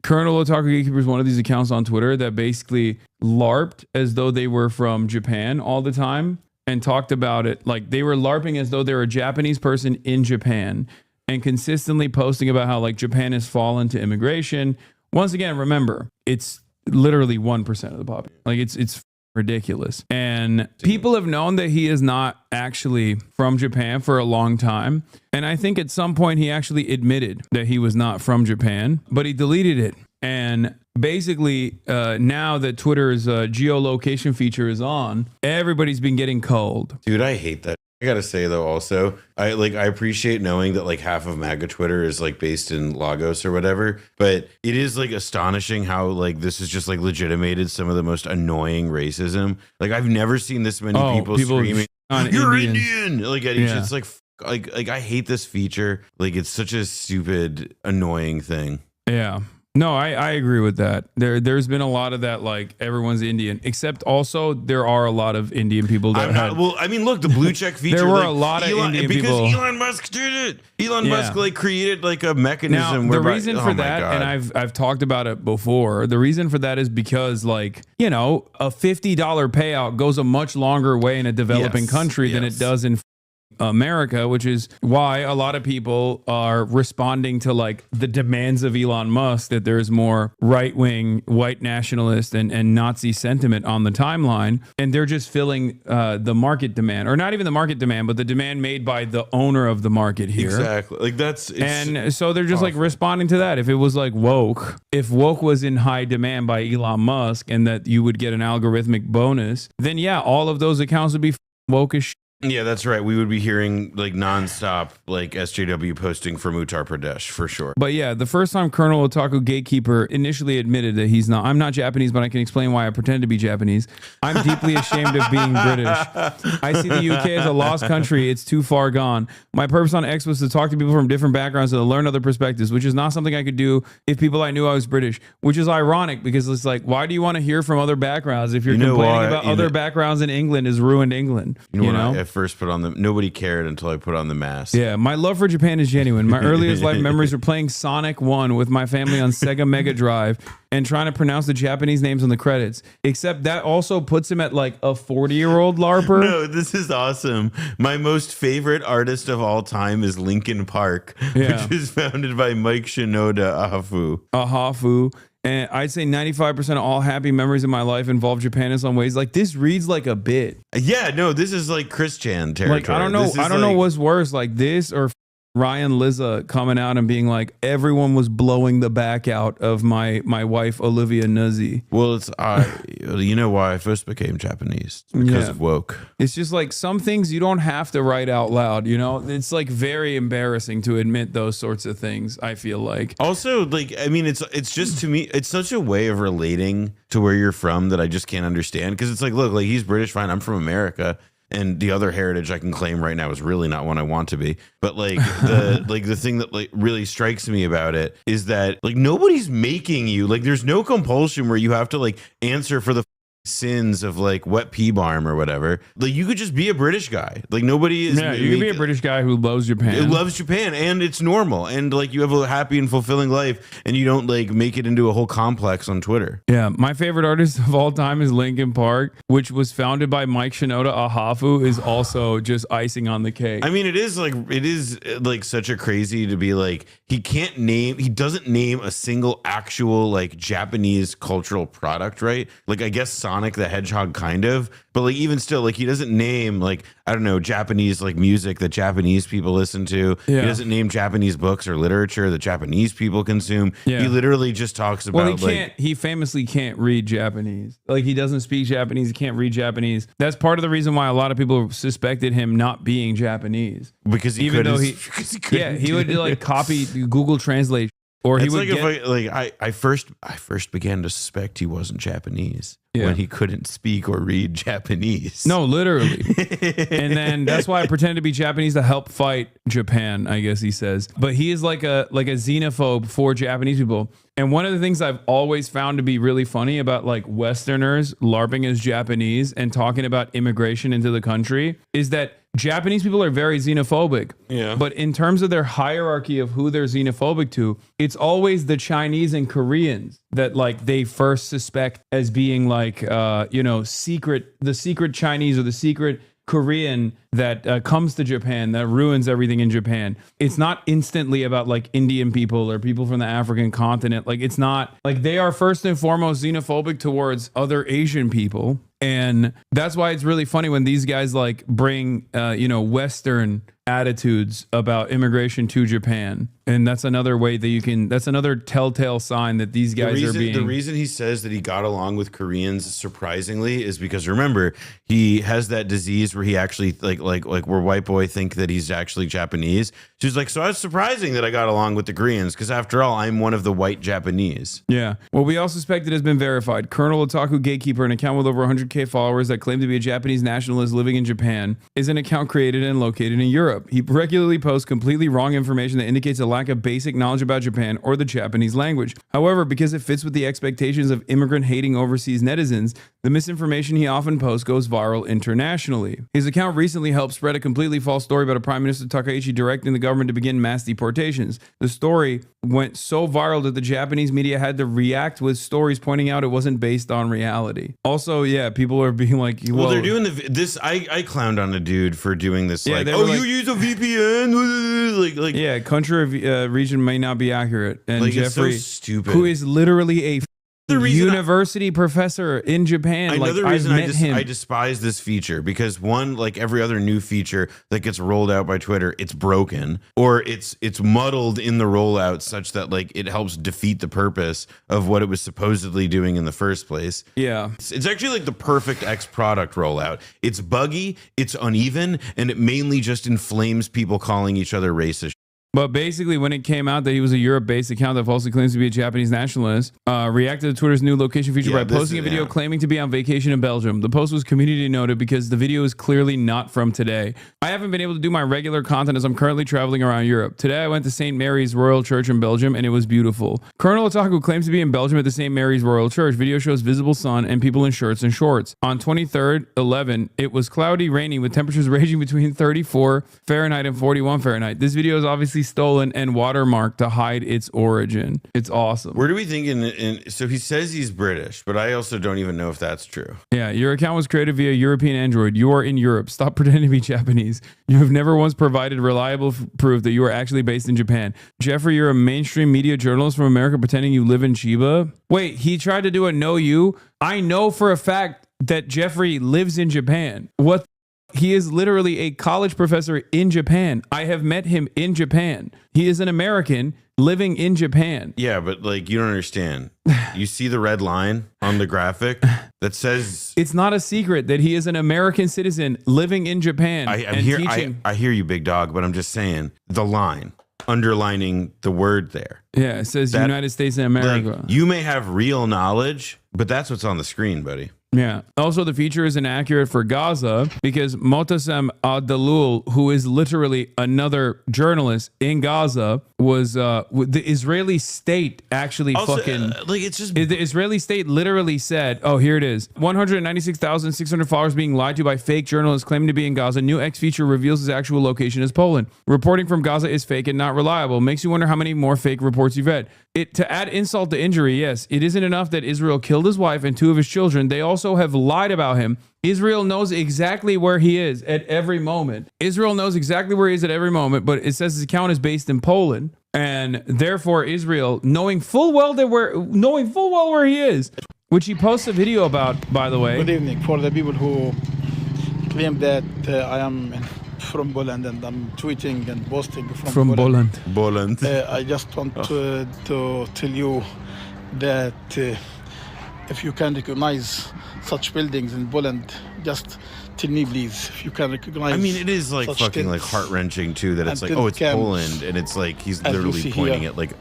Colonel Otaku Gatekeeper is one of these accounts on Twitter that basically LARPed as though they were from Japan all the time and talked about it. Like they were LARPing as though they were a Japanese person in Japan and consistently posting about how like Japan has fallen to immigration. Once again, remember, it's literally 1% of the population. Like it's ridiculous. And people have known that he is not actually from Japan for a long time. And I think at some point he actually admitted that he was not from Japan, but he deleted it. And basically, now that Twitter's geolocation feature is on, everybody's been getting cold. Dude, I hate that. I gotta say though, also, I appreciate knowing that like half of MAGA Twitter is like based in Lagos or whatever, but it is like astonishing how like this has just like legitimated some of the most annoying racism. Like I've never seen this many people screaming, "You're Indian!" Like it's like I hate this feature. Like it's such a stupid, annoying thing. Yeah. No, I agree with that. There's been a lot of that, like everyone's Indian, except also there are a lot of Indian people that well, I mean, look, the blue check feature. There were a lot of Indian people. Because Elon Musk did it. Elon Musk like created like a mechanism. Now, the reason for that, and I've talked about it before, the reason for that is because like, you know, a $50 payout goes a much longer way in a developing country than it does in America, which is why a lot of people are responding to like the demands of Elon Musk that there's more right-wing white nationalist and Nazi sentiment on the timeline, and they're just filling the market demand, or not even the market demand, but the demand made by the owner of the market here. Exactly. Like and so they're just like responding to that. If it was like woke, if woke was in high demand by Elon Musk and that you would get an algorithmic bonus, then yeah, all of those accounts would be woke as shit. Yeah, that's right. We would be hearing like nonstop like SJW posting from Uttar Pradesh for sure. But yeah, the first time Colonel Otaku Gatekeeper initially admitted that I'm not Japanese, but I can explain why I pretend to be Japanese. I'm deeply ashamed of being British. I see the UK as a lost country. It's too far gone. My purpose on X was to talk to people from different backgrounds and to learn other perspectives, which is not something I could do if people I knew I was British, which is ironic because it's like, why do you want to hear from other backgrounds if you're complaining about other backgrounds in England has ruined England? You know? First put on the nobody cared until I put on the mask. Yeah, my love for Japan is genuine. My earliest life memories are playing Sonic 1 with my family on Sega Mega Drive and trying to pronounce the Japanese names on the credits. Except that also puts him at like a 40-year-old LARPer. No, this is awesome. My most favorite artist of all time is Linkin Park, which is founded by Mike Shinoda Ahafu. And I'd say 95% of all happy memories in my life involve Japan in some ways. Like this reads like a bit. Yeah, no, this is like Chris Chan territory. Like I don't know what's worse, like this or Ryan Lizza coming out and being like, everyone was blowing the back out of my wife Olivia Nuzzi. Well, it's you know why I first became Japanese? Because of woke. It's just like some things you don't have to write out loud, you know? It's like very embarrassing to admit those sorts of things, I feel like. Also, like, I mean, it's just to me, it's such a way of relating to where you're from that I just can't understand. Because it's like, look, like he's British, fine, I'm from America. And the other heritage I can claim right now is really not one I want to be. But like the thing that like really strikes me about it is that like nobody's making you, like there's no compulsion where you have to like answer for the sins of like wet pea barm or whatever. Like you could just be a British guy. Like nobody is. Yeah, you can be a British guy who loves Japan. It loves Japan and it's normal. And like you have a happy and fulfilling life and you don't like make it into a whole complex on Twitter. Yeah. My favorite artist of all time is Linkin Park, which was founded by Mike Shinoda Ahafu, is also just icing on the cake. I mean, it is like such a crazy to be like, he doesn't name a single actual like Japanese cultural product, right? Like I guess Sonic the Hedgehog kind of, but like even still, like he doesn't name like, I don't know, Japanese like music that Japanese people listen to. Yeah. He doesn't name Japanese books or literature that Japanese people consume. Yeah. He literally just talks about he famously can't read Japanese. Like he doesn't speak Japanese, he can't read Japanese. That's part of the reason why a lot of people suspected him not being Japanese. Because he would like copy Google Translate. Or he would I first began to suspect he wasn't Japanese. when he couldn't speak or read Japanese. No, literally. And then that's why I pretended to be Japanese to help fight Japan, I guess he says. But he is like a xenophobe for Japanese people. And one of the things I've always found to be really funny about like Westerners LARPing as Japanese and talking about immigration into the country is that Japanese people are very xenophobic. Yeah. But in terms of their hierarchy of who they're xenophobic to, it's always the Chinese and Koreans that like they first suspect as being like, the secret Chinese or the secret Korean that comes to Japan, that ruins everything in Japan. It's not instantly about like Indian people or people from the African continent. Like it's not like they are first and foremost xenophobic towards other Asian people. And that's why it's really funny when these guys like bring, Western attitudes about immigration to Japan. And that's another way that that's another telltale sign that these guys are being. The reason he says that he got along with Koreans surprisingly is because remember, he has that disease where he actually like where white boy think that he's actually Japanese. She's like, so it's surprising that I got along with the Koreans because after all, I'm one of the white Japanese. Yeah. Well, we all suspect it has been verified. Colonel Otaku Gatekeeper, an account with over 100K followers that claim to be a Japanese nationalist living in Japan, is an account created and located in Europe. He regularly posts completely wrong information that indicates a lack of basic knowledge about Japan or the Japanese language. However, because it fits with the expectations of immigrant-hating overseas netizens, the misinformation he often posts goes viral internationally. His account recently helped spread a completely false story about a Prime Minister Takaichi directing the government to begin mass deportations. The story went so viral that the Japanese media had to react with stories pointing out it wasn't based on reality. Also, yeah, people are being like, well they're doing this. I clowned on a dude for doing this. Yeah, like, like, you use a VPN? Like, country region may not be accurate. And like, Jeffrey, it's so stupid. who is literally a university professor in Japan. I know the reason I despise this feature because one, like every other new feature that gets rolled out by Twitter, it's broken or it's muddled in the rollout such that like it helps defeat the purpose of what it was supposedly doing in the first place. Yeah. It's actually like the perfect X product rollout. It's buggy, it's uneven, and it mainly just inflames people calling each other racist. But basically, when it came out that he was a Europe-based account that falsely claims to be a Japanese nationalist, reacted to Twitter's new location feature by posting a video claiming to be on vacation in Belgium. The post was community noted because the video is clearly not from today. I haven't been able to do my regular content as I'm currently traveling around Europe. Today, I went to St. Mary's Royal Church in Belgium, and it was beautiful. Colonel Otaku claims to be in Belgium at the St. Mary's Royal Church. Video shows visible sun and people in shirts and shorts. On 23rd, 11, it was cloudy, rainy, with temperatures ranging between 34 Fahrenheit and 41 Fahrenheit. This video is obviously stolen and watermarked to hide its origin. It's awesome. Where do we think so he says he's British, but I also don't even know if that's true. Yeah, your account was created via European Android. You are in Europe. Stop pretending to be Japanese. You have never once provided reliable proof that you are actually based in Japan. Jeffrey, you're a mainstream media journalist from America pretending you live in Chiba. Wait, he tried to do a know you. I know for a fact that Jeffrey lives in Japan. What? He is literally a college professor in Japan. I have met him in Japan. He is an American living in Japan. Yeah, but like you don't understand. You see the red line on the graphic that says it's not a secret that he is an American citizen living in Japan. I hear you, big dog, but I'm just saying the line underlining the word there. Yeah, it says United States and America. Like, you may have real knowledge, but that's what's on the screen, buddy. Yeah. Also, the feature is inaccurate for Gaza because Motasem Adalul, who is literally another journalist in Gaza, was the Israeli state actually the Israeli state literally said, oh, here it is. 196,600 followers being lied to by fake journalists claiming to be in Gaza. New X feature reveals his actual location is Poland. Reporting from Gaza is fake and not reliable. Makes you wonder how many more fake reports you've read. To add insult to injury, yes, it isn't enough that Israel killed his wife and 2 of his children. They also have lied about him. Israel knows exactly where he is at every moment. Israel knows exactly where he is at every moment, but it says his account is based in Poland. And therefore, Israel, knowing full well where he is, which he posts a video about, by the way. Good evening. For the people who claim that I am from Poland and I'm tweeting and posting from Poland. I just want to tell you that if you can recognize such buildings in Poland, just tell me, please, if you can recognize. I mean, it is like fucking like heart wrenching too that it's like, oh, it's Poland, and it's like he's literally pointing at like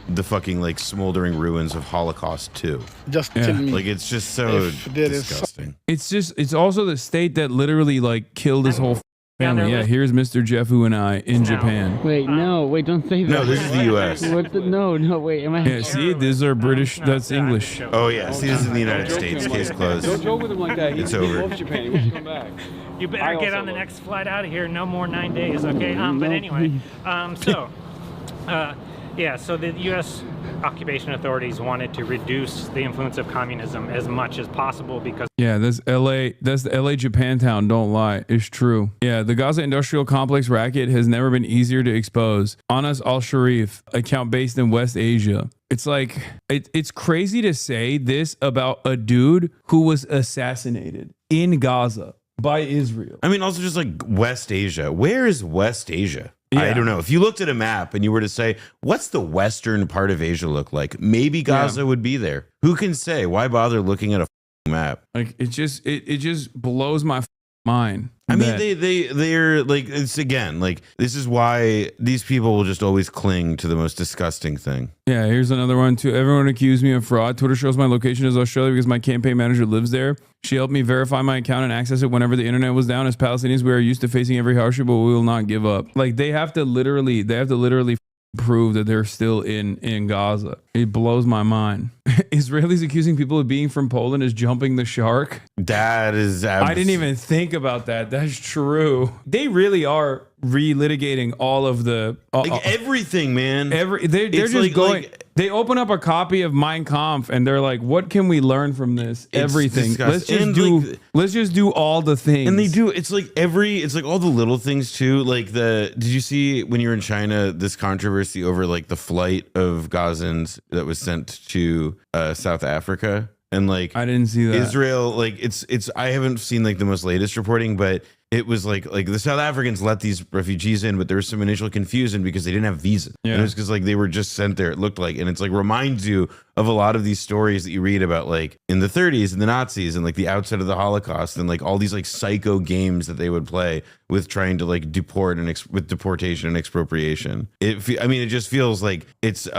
the fucking like smoldering ruins of Holocaust too. Just tell me. Like it's just so If there is disgusting. It's also the state that literally like killed his whole family. Yeah, here's Mr. Jeffu and I in Japan. Wait, don't say that. No, this is the U.S. No, wait, am I? Yeah, see, these are British. That's English. Oh yeah, see, this is in the United States. Case closed. Don't joke with him like that. It's over. He loves Japan. He wants to come back. You better get on the next flight out of here. No more 9 days, okay? But anyway, yeah, so the U.S. occupation authorities wanted to reduce the influence of communism as much as possible because Yeah, that's the LA Japantown, don't lie. It's true. Yeah, the Gaza industrial complex racket has never been easier to expose. Anas al-Sharif, account based in West Asia. It's like, it's crazy to say this about a dude who was assassinated in Gaza by Israel. I mean, also just like West Asia. Where is West Asia? Yeah. I don't know. If you looked at a map and you were to say, what's the western part of Asia look like? Maybe Gaza would be there. Who can say? Why bother looking at a map? Like, it just blows my mind. I mean, they're like, it's again, like, this is why these people will just always cling to the most disgusting thing. Yeah, here's another one too. Everyone accused me of fraud. Twitter shows my location is Australia because my campaign manager lives there. She helped me verify my account and access it whenever the internet was down. As Palestinians, we are used to facing every hardship, but we will not give up. Like, they have to literally prove that they're still in Gaza. It blows my mind. Israelis accusing people of being from Poland is jumping the shark. That is, I didn't even think about that. That's true. They really are relitigating all of the like everything, man. they're It's just going. They open up a copy of Mein Kampf and they're like, "What can we learn from this? Everything. disgusting. Let's just do all the things." And they do. It's like all the little things too. Like did you see when you were in China this controversy over like the flight of Gazans that was sent to South Africa? And like, I didn't see that. Israel, like it's I haven't seen like the most latest reporting, but it was like the South Africans let these refugees in, but there was some initial confusion because they didn't have visas. Yeah. And it was because like they were just sent there, it looked like. And it's like reminds you of a lot of these stories that you read about like in the 30s and the Nazis and like the outset of the Holocaust and like all these like psycho games that they would play with trying to like deport and with deportation and expropriation. It just feels like it's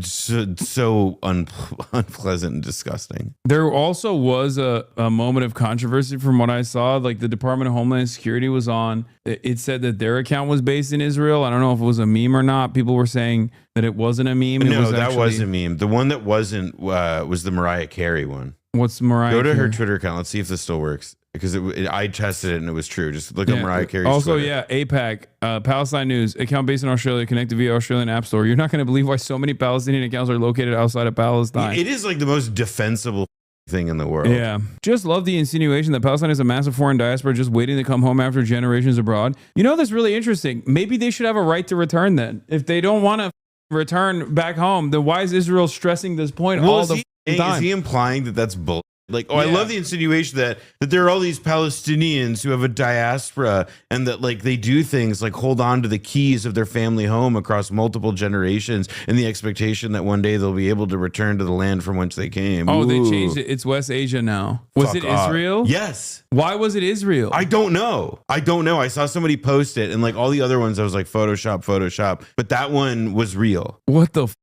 so unpleasant and disgusting. There also was a moment of controversy from what I saw. Like the Department of Homeland Security was on. It said that their account was based in Israel. I don't know if it was a meme or not. People were saying that it wasn't a meme. No, that was a meme. The one that wasn't was the Mariah Carey one. What's Mariah Go to Carey? her Twitter account. Let's see if this still works. Because I tested it and it was true. Just look at Mariah Carey's Also, Twitter. yeah, APAC, Palestine News, account based in Australia, connected via Australian App Store. You're not going to believe why so many Palestinian accounts are located outside of Palestine. It is like the most defensible thing in the world. Yeah. Just love the insinuation that Palestine is a massive foreign diaspora just waiting to come home after generations abroad. You know, that's really interesting. Maybe they should have a right to return then. If they don't want to return back home, then why is Israel stressing this point all the time? Is he implying that that's bull? Like, I love the insinuation that there are all these Palestinians who have a diaspora and that like they do things like hold on to the keys of their family home across multiple generations in the expectation that one day they'll be able to return to the land from whence they came. Oh, they changed it. It's West Asia now. Was it Israel? Yes. Why was it Israel? I don't know. I saw somebody post it and like all the other ones I was like Photoshop. But that one was real. What the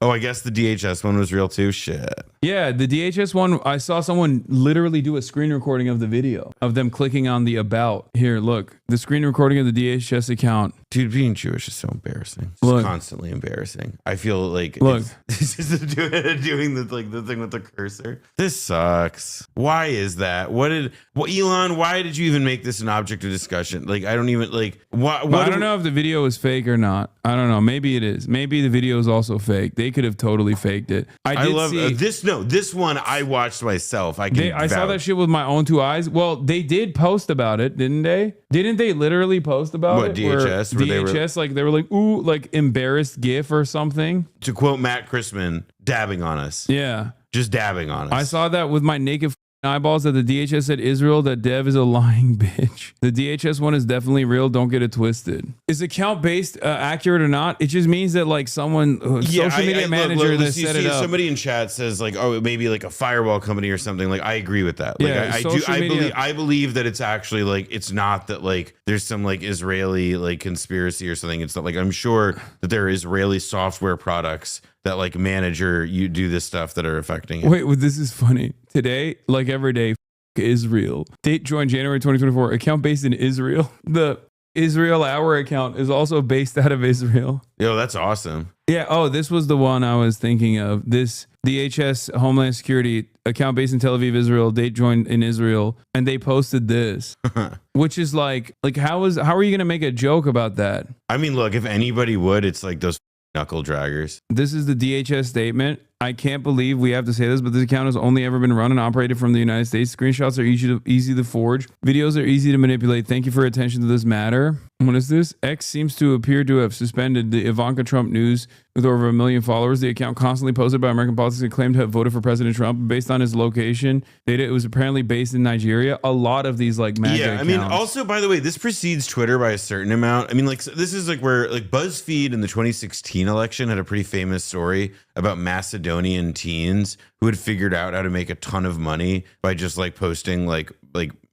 Oh, I guess the DHS one was real too. Shit. Yeah, the DHS one, I saw someone literally do a screen recording of the video of them clicking on the about. Here, look, the screen recording of the DHS account. Dude, being Jewish is so embarrassing. It's constantly embarrassing. I feel like doing the thing with the cursor. This sucks. Why is that? Elon, why did you even make this an object of discussion? Like, I don't even like what I don't know if the video is fake or not. I don't know. Maybe it is. Maybe the video is also fake. They could have totally faked it. I love this. No, this one I watched myself. I saw that shit with my own two eyes. Well, they did post about it, didn't they? Didn't they literally post about it? DHS? DHS, they were like, ooh, like embarrassed GIF or something. To quote Matt Christman, dabbing on us. Yeah. Just dabbing on us. I saw that with my naked eyeballs that the DHS said Israel, that Dev is a lying bitch. The DHS one is definitely real. Don't get it twisted. Is account based accurate or not? It just means that like someone, social media manager that set it up. Somebody in chat says like, oh, maybe like a firewall company or something. Like I agree with that. Like Yeah, I believe that it's actually like, it's not that like there's some like Israeli like conspiracy or something. It's not like, I'm sure that there are Israeli software products that like you do this stuff that are affecting it. Wait, well, this is funny. Today, like every day, Israel. Date joined January 2024. Account based in Israel. The Israel Hour account is also based out of Israel. Yo, that's awesome. Yeah. Oh, this was the one I was thinking of. This DHS Homeland Security account based in Tel Aviv, Israel. Date joined in Israel, and they posted this, which is like how are you gonna make a joke about that? I mean, look, if anybody would, it's like those knuckle draggers. This is the DHS statement. I can't believe we have to say this, but this account has only ever been run and operated from the United States. Screenshots are easy to forge. Videos are easy to manipulate. Thank you for your attention to this matter. What is this? X seems to appear to have suspended the Ivanka Trump news with over 1 million followers. The account constantly posted by American politics and claimed to have voted for President Trump based on his location. Data, it was apparently based in Nigeria. A lot of these like MAGA accounts. I mean, also, by the way, this precedes Twitter by a certain amount. I mean, like, this is like where like BuzzFeed in the 2016 election had a pretty famous story about Macedonian teens who had figured out how to make a ton of money by just like posting like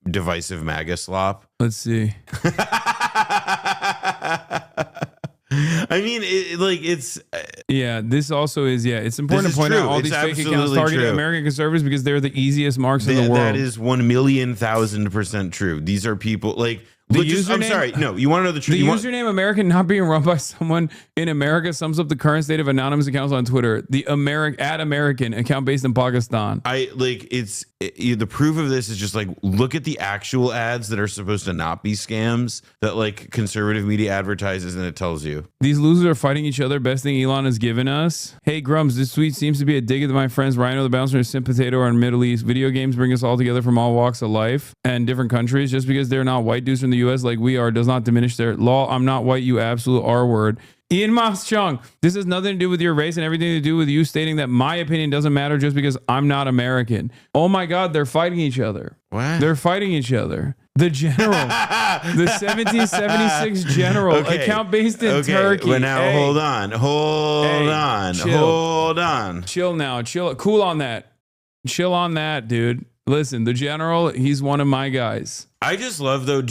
divisive MAGA slop. Let's see. I mean, this also is, it's important to point out all these fake accounts target American conservatives because they're the easiest marks in the world. That is 1,000,000% true. These are people like, I'm sorry. No, you want to know the truth? The username American not being run by someone in America sums up the current state of anonymous accounts on Twitter. The American account based in Pakistan. The proof of this is just like, look at the actual ads that are supposed to not be scams that like conservative media advertises, and it tells you. These losers are fighting each other. Best thing Elon has given us. Hey Grums, this tweet seems to be a dig at my friends Rhino the Bouncer and Sim Potato on Middle East. Video games bring us all together from all walks of life and different countries. Just because they're not white dudes from the US like we are does not diminish their law. I'm not white, you absolute R word. Ian Mas Chung, this has nothing to do with your race and everything to do with you stating that my opinion doesn't matter just because I'm not American. Oh my God, they're fighting each other. What? They're fighting each other. The general, the 1776 general, account based in Turkey. But now hold on. Chill now. Chill. Cool on that. Chill on that, dude. Listen, the general, he's one of my guys. I just love though,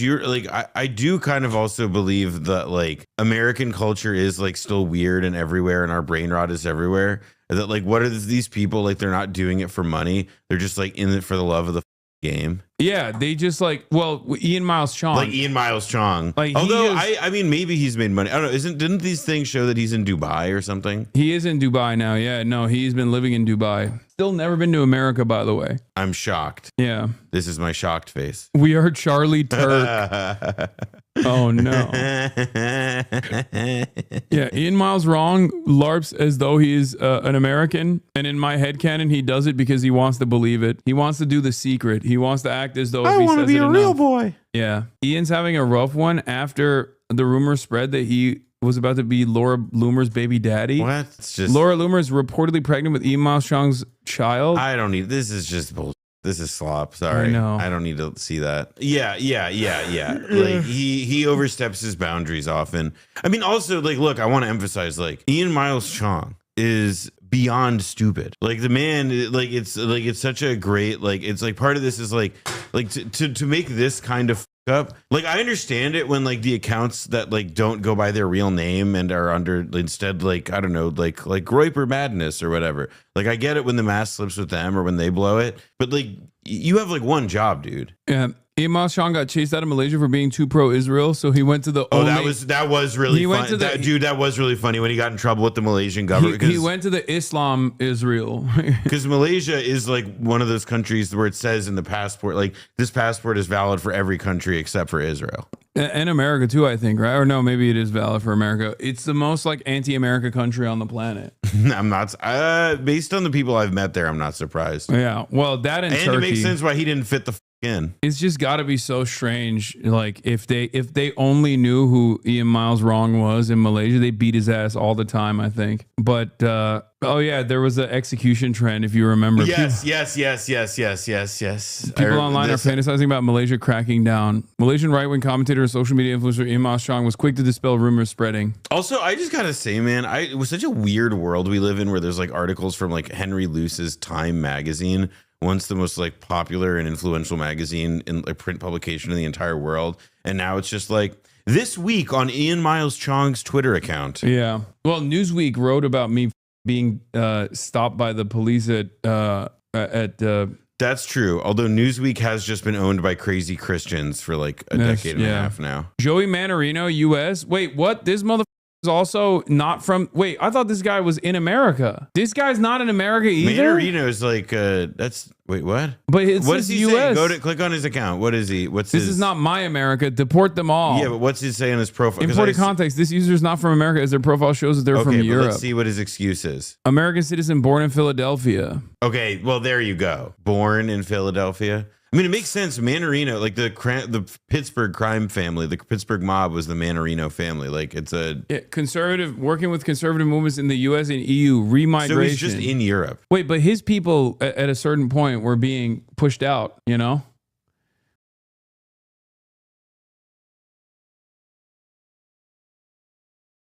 I do kind of also believe that like American culture is like still weird and everywhere, and our brain rot is everywhere. And that like, what are these people like? They're not doing it for money. They're just like in it for the love of the game. Yeah, they just like, Ian Miles Chong. Like Ian Miles Chong. Like, although I mean, maybe he's made money. I don't know. Didn't these things show that he's in Dubai or something? He is in Dubai now. Yeah, no, he's been living in Dubai. Still never been to America, by the way. I'm shocked. Yeah. This is my shocked face. We are Charlie Turk. Oh no. Yeah, Ian Miles wrong LARPs as though he's an American, and in my headcanon he does it because he wants to believe it. He wants to do the secret. He wants to act as though I want to be a real boy. Yeah. Ian's having a rough one after the rumor spread that he was about to be Laura Loomer's baby daddy. What? It's just Laura Loomer is reportedly pregnant with Ian Miles Chong's child. I don't need this. Is just bullshit. This is slop. Sorry. I know. I don't need to see that. Yeah. Like he oversteps his boundaries often. I mean, also like, look, I want to emphasize like Ian Miles Chong is beyond stupid. Like the man, like it's such a great, like, it's like part of this is like to make this kind of up. Like I understand it when like the accounts that like don't go by their real name and are under instead like, I don't know, like Groiper Madness or whatever. Like I get it when the mask slips with them or when they blow it, but like you have like one job, dude. Yeah. Ian Miles Chong got chased out of Malaysia for being too pro-Israel, so he went to the that was really funny. That was really funny when he got in trouble with the Malaysian government. He went to the Islam Israel. Because Malaysia is like one of those countries where it says in the passport, like this passport is valid for every country except for Israel. And America too, I think, right? Or no, maybe it is valid for America. It's the most like anti-America country on the planet. I'm not, based on the people I've met there, I'm not surprised. Yeah, well, that and Turkey. It makes sense why he didn't fit the in. It's just got to be so strange. Like if they only knew who Ian Miles Wrong was in Malaysia, they beat his ass all the time, I think. But oh yeah, there was an execution trend, if you remember. Yes. People online are fantasizing about Malaysia cracking down. Malaysian right-wing commentator and social media influencer Ian Miles Chong was quick to dispel rumors spreading. Also, I just gotta say, man, it was such a weird world we live in where there's like articles from like Henry Luce's Time magazine, once the most like popular and influential magazine in like print publication in the entire world, and now it's just like this week on Ian Miles Chong's Twitter account. Yeah. Well, Newsweek wrote about me being stopped by the police at That's true. Although Newsweek has just been owned by crazy Christians for like a decade and a half now. Joey Manorino, U.S. Wait, what? This motherfucker is also not from. Wait, I thought this guy was in America. This guy's not in America either. Manorino is like that's. Wait, what? But it what says does he U.S. say? Click on his account. What is he? What's This his? is not my America. Deport them all. Yeah, but what's he say on his profile? Important context. This user is not from America, as their profile shows that they're from Europe. Let's see what his excuse is. American citizen born in Philadelphia. Okay, well there you go. Born in Philadelphia. I mean, it makes sense. Manorino, like the Pittsburgh crime family, the Pittsburgh mob was the Manorino family. Like it's a conservative, working with conservative movements in the U.S. and EU, remigration. So he's just in Europe. Wait, but his people at a certain point were being pushed out, you know?